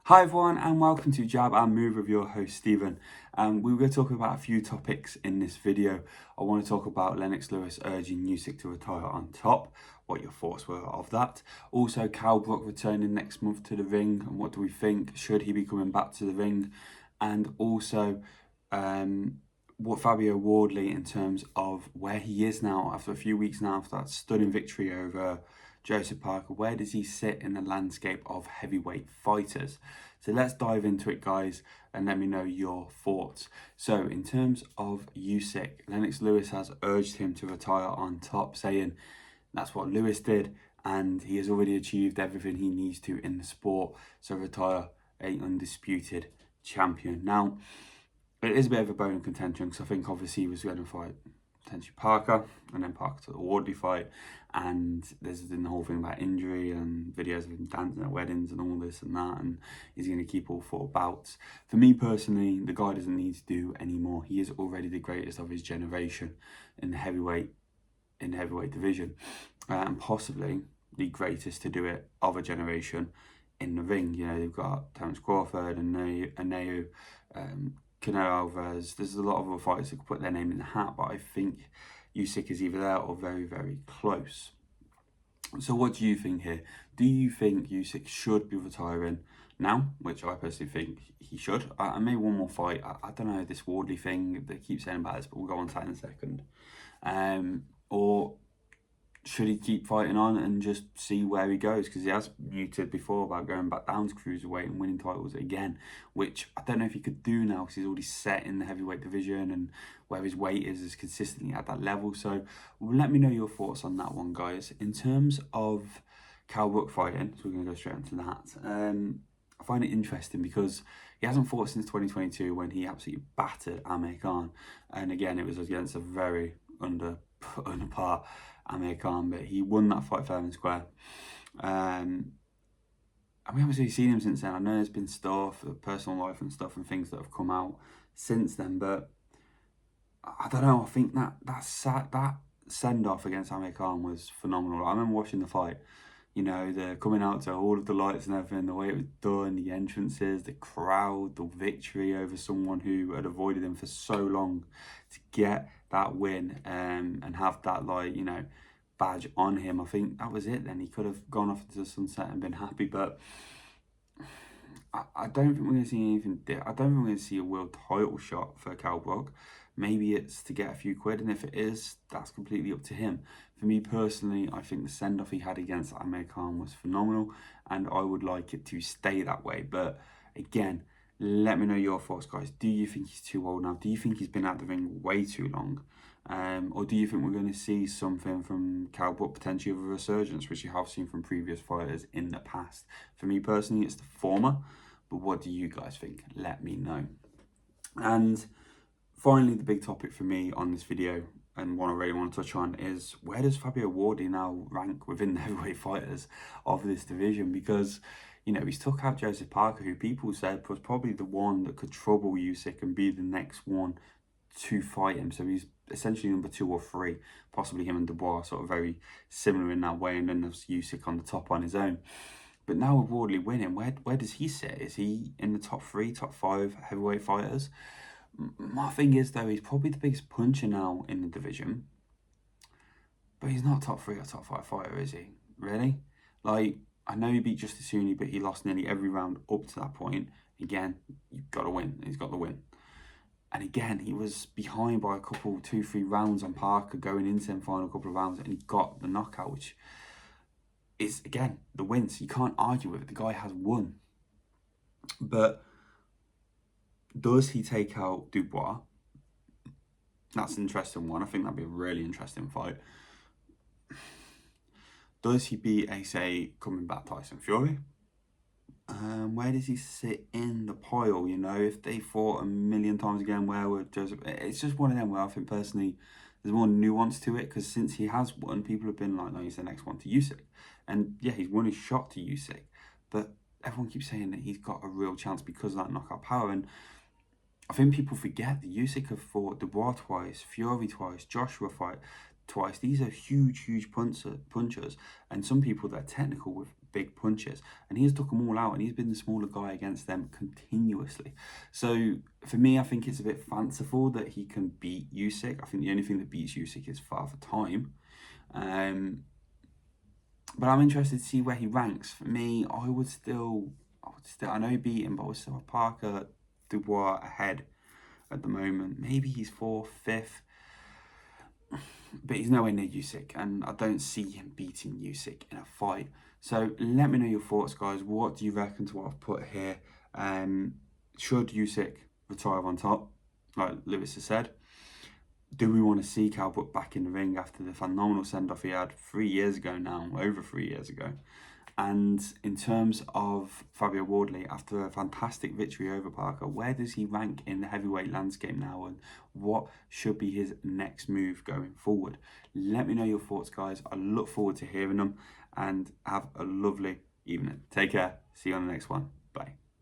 Hi everyone and welcome to Jab and Move with your host Stephen. We were going to talk about a few topics in this video. I want to talk about Lennox Lewis urging Usyk to retire on top, what your thoughts were of that. Also Kell Brook returning next month to the ring and what do we think, should he be coming back to the ring? And also what Fabio Wardley in terms of where he is now after a few weeks now after that stunning victory over Joseph Parker, where does he sit in the landscape of heavyweight fighters? So let's dive into it, guys, and let me know your thoughts. So in terms of Usyk, Lennox Lewis has urged him to retire on top, saying that's what Lewis did and he has already achieved everything he needs to in the sport, so retire a undisputed champion. Now, it is a bit of a bone of contention because I think obviously he was going to fight potentially Parker and then Parker to the Wardley fight, and there's the whole thing about injury and videos of him dancing at weddings and all this and that, and he's going to keep all 4 bouts. For me personally, the guy doesn't need to do any more. He is already the greatest of his generation in the heavyweight division, and possibly the greatest to do it of a generation in the ring. You know, they've got Terence Crawford and Neu, Canelo Alvarez. There's a lot of other fighters that could put their name in the hat, but I think Usyk is either there or very, very close. So what do you think here? Do you think Usyk should be retiring now, which I personally think he should? I may one more fight. I don't know, this Wardley thing, they keep saying about this, but we'll go on to that in a second. Or should he keep fighting on and just see where he goes? Because he has muted before about going back down to cruiserweight and winning titles again, which I don't know if he could do now because he's already set in the heavyweight division and where his weight is consistently at that level. So let me know your thoughts on that one, guys. In terms of Kell Brook fighting, so we're going to go straight into that. I find it interesting because he hasn't fought since 2022 when he absolutely battered Amir Khan. And again, it was against a very under par Amir Khan, but he won that fight fair and square. And we haven't really seen him since then. I know there's been stuff, personal life and stuff and things that have come out since then, but I don't know. I think that send-off against Amir Khan was phenomenal. I remember watching the fight, you know, the coming out to all of the lights and everything, the way it was done, the entrances, the crowd, the victory over someone who had avoided him for so long to get that win and have that, like, you know, badge on him. I think that was it then. He could have gone off to the sunset and been happy, but I don't think we're going to see anything. I don't think we're going to see a world title shot for Kell Brook. Maybe it's to get a few quid, and if it is, that's completely up to him. For me personally, I think the send-off he had against Amir Khan was phenomenal, and I would like it to stay that way. But again, let me know your thoughts, guys. Do you think he's too old now? Do you think he's been out the ring way too long? Or do you think we're going to see something from Kell Brook, potentially of a resurgence, which you have seen from previous fighters in the past? For me personally, it's the former. But what do you guys think? Let me know. And finally, the big topic for me on this video, and one I really want to touch on, is where does Fabio Wardley now rank within the heavyweight fighters of this division? Because, you know, he's took out Joseph Parker, who people said was probably the one that could trouble Usyk and be the next one to fight him. So he's essentially number 2 or 3, possibly him and Dubois, sort of very similar in that way, and then there's Usyk on the top on his own. But now with Wardley winning, where does he sit? Is he in the top 3, top 5 heavyweight fighters? My thing is, though, he's probably the biggest puncher now in the division. But he's not top 3 or top 5 fighter, is he? Really? Like, I know he beat Justice Huni, but he lost nearly every round up to that point. Again, you've got to win. He's got the win. And again, he was behind by a couple, 2-3 rounds on Parker going into the final couple of rounds, and he got the knockout, which is, again, the win. So you can't argue with it. The guy has won. But does he take out Dubois? That's an interesting one. I think that'd be a really interesting fight. Does he beat, say, coming back Tyson Fury? Where does he sit in the pile? You know, if they fought a million times again, where would Joseph? It's just one of them where I think personally there's more nuance to it, because since he has won, people have been like, no, he's the next one to Usyk. And yeah, he's won his shot to Usyk, but everyone keeps saying that he's got a real chance because of that knockout power. And I think people forget that Usyk have fought Dubois twice, Fury twice, Joshua fight twice. These are huge punchers, and some people that are technical with big punches, and he's took them all out, and he's been the smaller guy against them continuously. So for me, I think it's a bit fanciful that he can beat Usyk. I think the only thing that beats Usyk is Father Time. But I'm interested to see where he ranks. For me, I would still, I know he beat him, but I would still have Parker Dubois ahead at the moment. Maybe he's 4th, 5th, but he's nowhere near Usyk, and I don't see him beating Usyk in a fight. So let me know your thoughts, guys. What do you reckon to what I've put here? Should Usyk retire on top, like Lewis has said? Do we want to see Kell Brook back in the ring after the phenomenal send-off he had 3 years ago now, over 3 years ago? And in terms of Fabio Wardley, after a fantastic victory over Parker, where does he rank in the heavyweight landscape now, and what should be his next move going forward? Let me know your thoughts, guys. I look forward to hearing them, and have a lovely evening. Take care. See you on the next one.